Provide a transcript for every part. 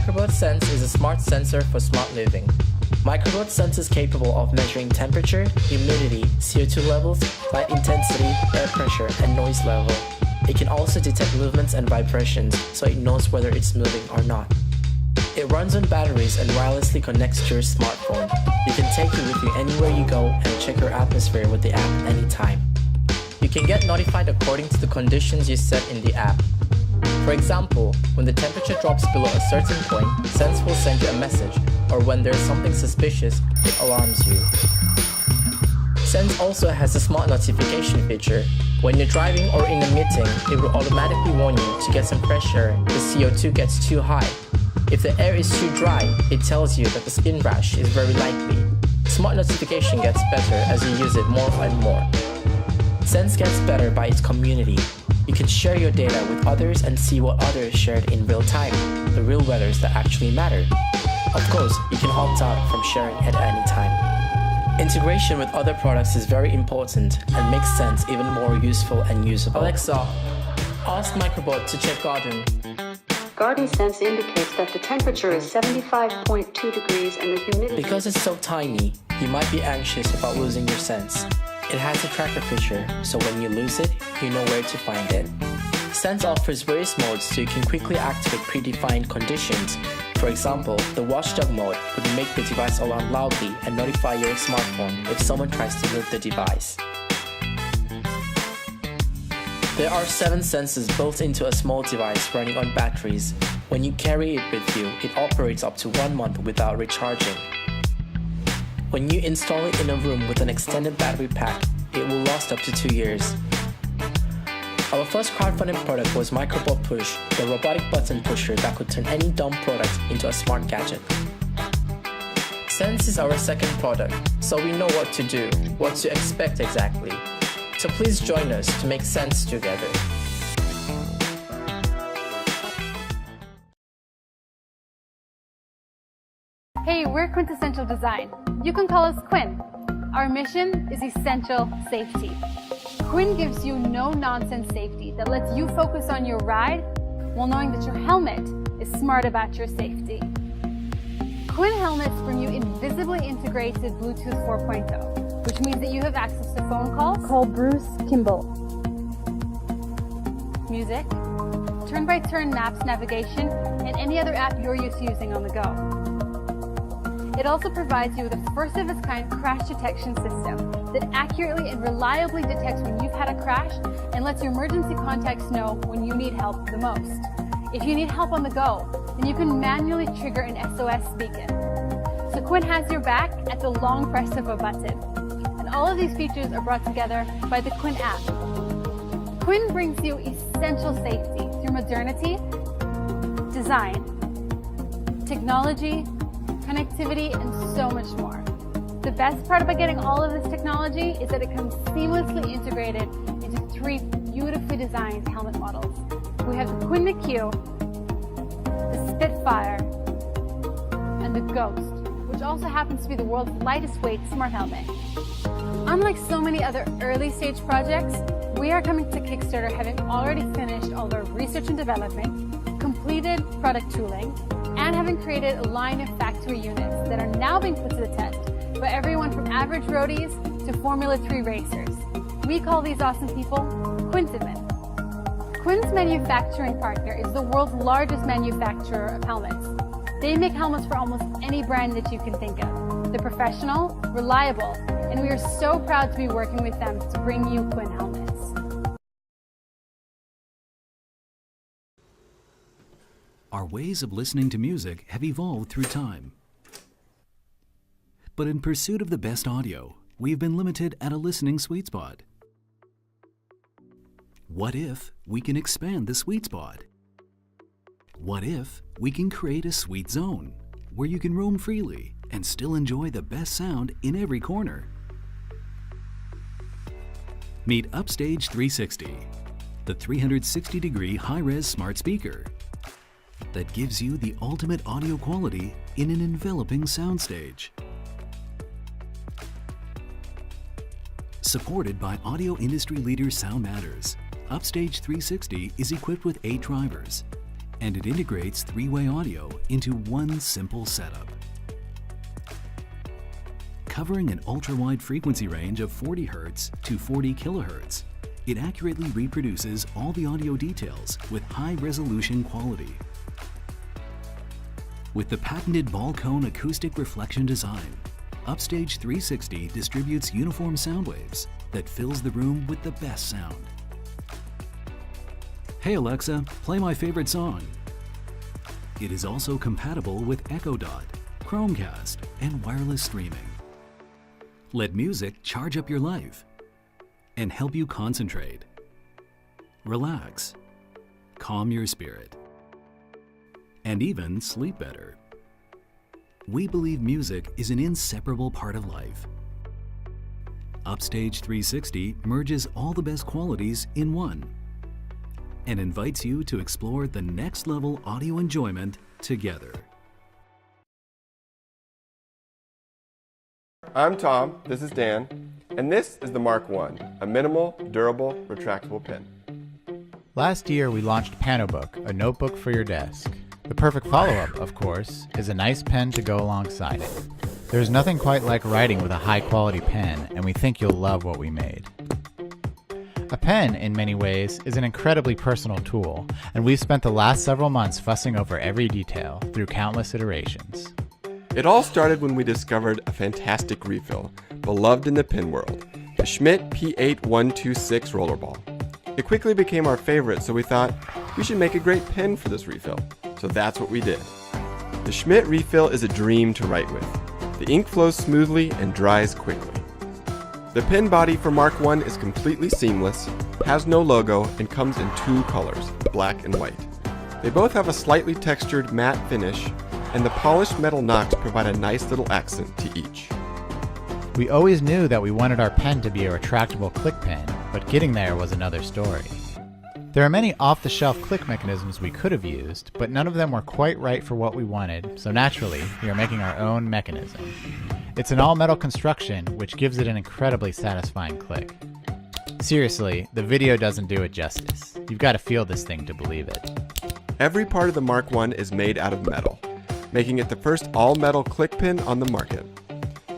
Microbot Sense is a smart sensor for smart living. Microbot Sense is capable of measuring temperature, humidity, CO2 levels, light intensity, air pressure, and noise level. It can also detect movements and vibrations, so it knows whether it's moving or not. It runs on batteries and wirelessly connects to your smartphone. You can take it with you anywhere you go and check your atmosphere with the app anytime. You can get notified according to the conditions you set in the app. For example, when the temperature drops below a certain point, Sense will send you a message, or when there's something suspicious, it alarms you. Sense also has a smart notification feature. When you're driving or in a meeting, it will automatically warn you to get some fresh air if the CO2 gets too high. If the air is too dry, it tells you that the skin rash is very likely. Smart notification gets better as you use it more and more. Sense gets better by its community. You can share your data with others and see what others shared in real time, the real weathers that actually matter. Of course, you can opt out from sharing at any time. Integration with other products is very important and makes Sense even more useful and usable. Alexa, ask Microbot to check garden. Garden Sense indicates that the temperature is 75.2 degrees and the humidity... Because it's so tiny, you might be anxious about losing your Sense. It has a tracker feature, so when you lose it, you know where to find it. Sense offers various modes so you can quickly activate predefined conditions. For example, the watchdog mode would make the device alarm loudly and notify your smartphone if someone tries to move the device. There are 7 sensors built into a small device running on batteries. When you carry it with you, it operates up to 1 month without recharging. When you install it in a room with an extended battery pack, it will last up to 2 years. Our first crowdfunding product was Microbot Push, the robotic button pusher that could turn any dumb product into a smart gadget. Sense is our second product, so we know what to do, what to expect exactly. So please join us to make sense together. Hey, we're Quintessential Design. You can call us Quinn. Our mission is essential safety. Quinn gives you no-nonsense safety that lets you focus on your ride while knowing that your helmet is smart about your safety. Quinn helmets bring you invisibly integrated Bluetooth 4.0, which means that you have access to phone calls, call Bruce Kimball, music, turn-by-turn maps navigation, and any other app you're used to using on the go. It also provides you with a first-of-its-kind crash detection system that accurately and reliably detects when you've had a crash and lets your emergency contacts know when you need help the most. If you need help on the go, then you can manually trigger an SOS beacon. So Quinn has your back at the long press of a button. And all of these features are brought together by the Quinn app. Quinn brings you essential safety through modernity, design, technology, connectivity, and so much more. The best part about getting all of this technology is that it comes seamlessly integrated into 3 beautifully designed helmet models. We have the Quinn McHugh, the Spitfire, and the Ghost, which also happens to be the world's lightest weight smart helmet. Unlike so many other early stage projects, we are coming to Kickstarter having already finished all our research and development, completed product tooling, and having created a line of factory units that are now being put to the test by everyone from average roadies to Formula 3 racers. We call these awesome people Quintimen. Quinn's manufacturing partner is the world's largest manufacturer of helmets. They make helmets for almost any brand that you can think of. They're professional, reliable, and we are so proud to be working with them to bring you Quinn helmets. Our ways of listening to music have evolved through time. But in pursuit of the best audio, we've been limited at a listening sweet spot. What if we can expand the sweet spot? What if we can create a sweet zone where you can roam freely and still enjoy the best sound in every corner? Meet Upstage 360, the 360-degree high-res smart speaker that gives you the ultimate audio quality in an enveloping soundstage. Supported by audio industry leader Sound Matters, Upstage 360 is equipped with 8 drivers, and it integrates three-way audio into one simple setup. Covering an ultra-wide frequency range of 40 Hz to 40 kHz, it accurately reproduces all the audio details with high-resolution quality. With the patented ball cone acoustic reflection design, Upstage 360 distributes uniform sound waves that fills the room with the best sound. Hey Alexa, play my favorite song. It is also compatible with Echo Dot, Chromecast, and wireless streaming. Let music charge up your life and help you concentrate, relax, calm your spirit, and even sleep better. We believe music is an inseparable part of life. Upstage 360 merges all the best qualities in one and invites you to explore the next level audio enjoyment together. I'm Tom, this is Dan, and this is the Mark I, a minimal, durable, retractable pen. Last year we launched PanoBook, a notebook for your desk. The perfect follow-up, of course, is a nice pen to go alongside it. There's nothing quite like writing with a high-quality pen, and we think you'll love what we made. A pen, in many ways, is an incredibly personal tool, and we've spent the last several months fussing over every detail through countless iterations. It all started when we discovered a fantastic refill, beloved in the pen world, the Schmidt P8126 rollerball. It quickly became our favorite, so we thought we should make a great pen for this refill. So that's what we did. The Schmidt refill is a dream to write with. The ink flows smoothly and dries quickly. The pen body for Mark I is completely seamless, has no logo, and comes in two colors, black and white. They both have a slightly textured matte finish, and the polished metal nocks provide a nice little accent to each. We always knew that we wanted our pen to be a retractable click pen, but getting there was another story. There are many off-the-shelf click mechanisms we could have used, but none of them were quite right for what we wanted, so naturally, we are making our own mechanism. It's an all-metal construction, which gives it an incredibly satisfying click. Seriously, the video doesn't do it justice. You've got to feel this thing to believe it. Every part of the Mark I is made out of metal, making it the first all-metal click pen on the market.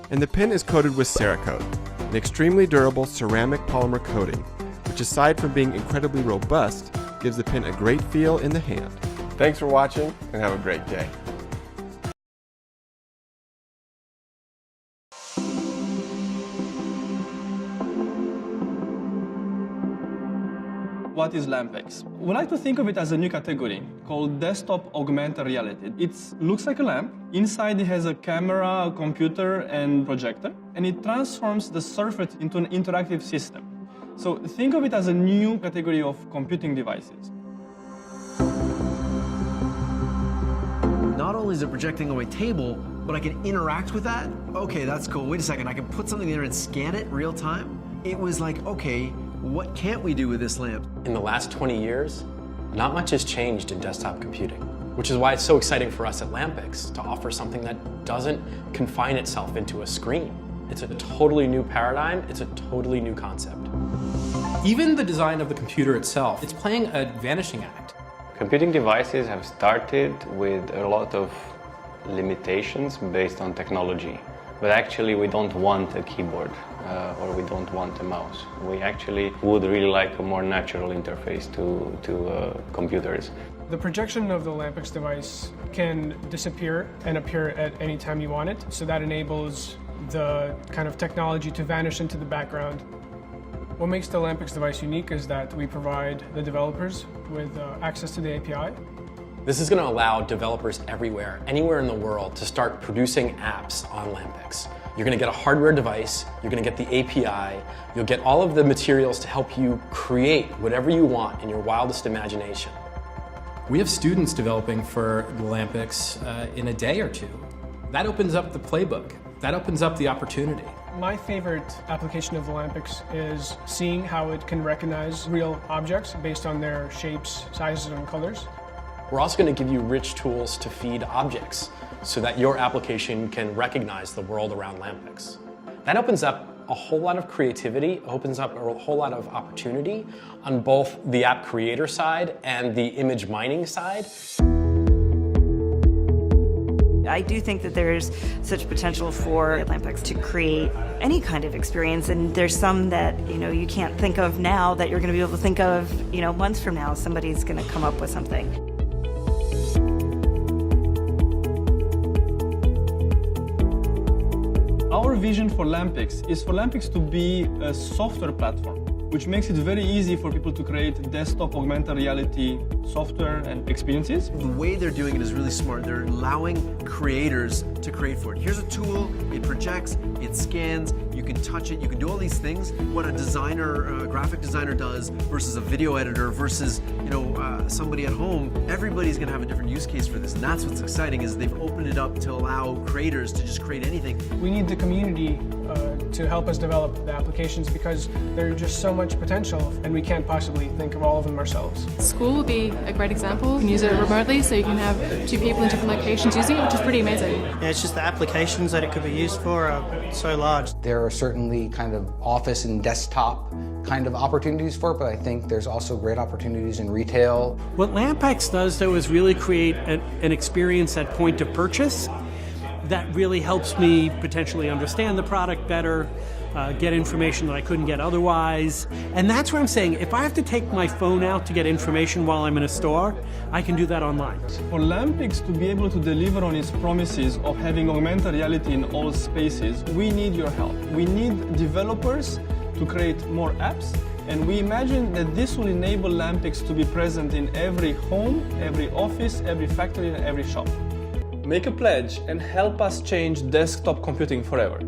And the pen is coated with Cerakote, an extremely durable ceramic polymer coating, which aside from being incredibly robust, gives the pen a great feel in the hand. Thanks for watching, and have a great day. What is Lampex? We like to think of it as a new category called desktop augmented reality. It looks like a lamp. Inside it has a camera, a computer, and projector, and it transforms the surface into an interactive system. So think of it as a new category of computing devices. Not only is it projecting on my table, but I can interact with that. Okay, that's cool. Wait a second, I can put something there and scan it real time. It was like, okay, what can't we do with this lamp? In the last 20 years, not much has changed in desktop computing, which is why it's so exciting for us at Lampex to offer something that doesn't confine itself into a screen. It's a totally new paradigm, it's a totally new concept. Even the design of the computer itself, it's playing a vanishing act. Computing devices have started with a lot of limitations based on technology. But actually we don't want a keyboard or we don't want a mouse. We actually would really like a more natural interface to computers. The projection of the Lampex device can disappear and appear at any time you want it, so that enables the kind of technology to vanish into the background. What makes the Lampex device unique is that we provide the developers with access to the API. This is going to allow developers everywhere, anywhere in the world, to start producing apps on Lampex. You're going to get a hardware device, you're going to get the API, you'll get all of the materials to help you create whatever you want in your wildest imagination. We have students developing for Lampex in a day or two. That opens up the playbook. That opens up the opportunity. My favorite application of the Lampex is seeing how it can recognize real objects based on their shapes, sizes, and colors. We're also going to give you rich tools to feed objects so that your application can recognize the world around Lampex. That opens up a whole lot of creativity, opens up a whole lot of opportunity on both the app creator side and the image mining side. I do think that there's such potential for Lampex to create any kind of experience, and there's some that you can't think of now that you're going to be able to think of months from now. Somebody's going to come up with something. Our vision for Lampex is for Lampex to be a software platform, which makes it very easy for people to create desktop augmented reality software and experiences. The way they're doing it is really smart. They're allowing creators to create for it. Here's a tool, it projects, it scans, you can touch it, you can do all these things. What a designer, a graphic designer does versus a video editor versus somebody at home, everybody's gonna have a different use case for this. And that's what's exciting, is they've opened it up to allow creators to just create anything. We need the community to help us develop the applications because there's just so much potential and we can't possibly think of all of them ourselves. School would be a great example. You can use it remotely, so you can have two people in different locations using it, which is pretty amazing. Yeah, it's just the applications that it could be used for are so large. There are certainly kind of office and desktop kind of opportunities for it, but I think there's also great opportunities in retail. What Lampex does, though, is really create an experience at point of purchase that really helps me potentially understand the product better, get information that I couldn't get otherwise. And that's where I'm saying, if I have to take my phone out to get information while I'm in a store, I can do that online. For Lampex to be able to deliver on its promises of having augmented reality in all spaces, we need your help. We need developers to create more apps, and we imagine that this will enable Lampex to be present in every home, every office, every factory, and every shop. Make a pledge and help us change desktop computing forever.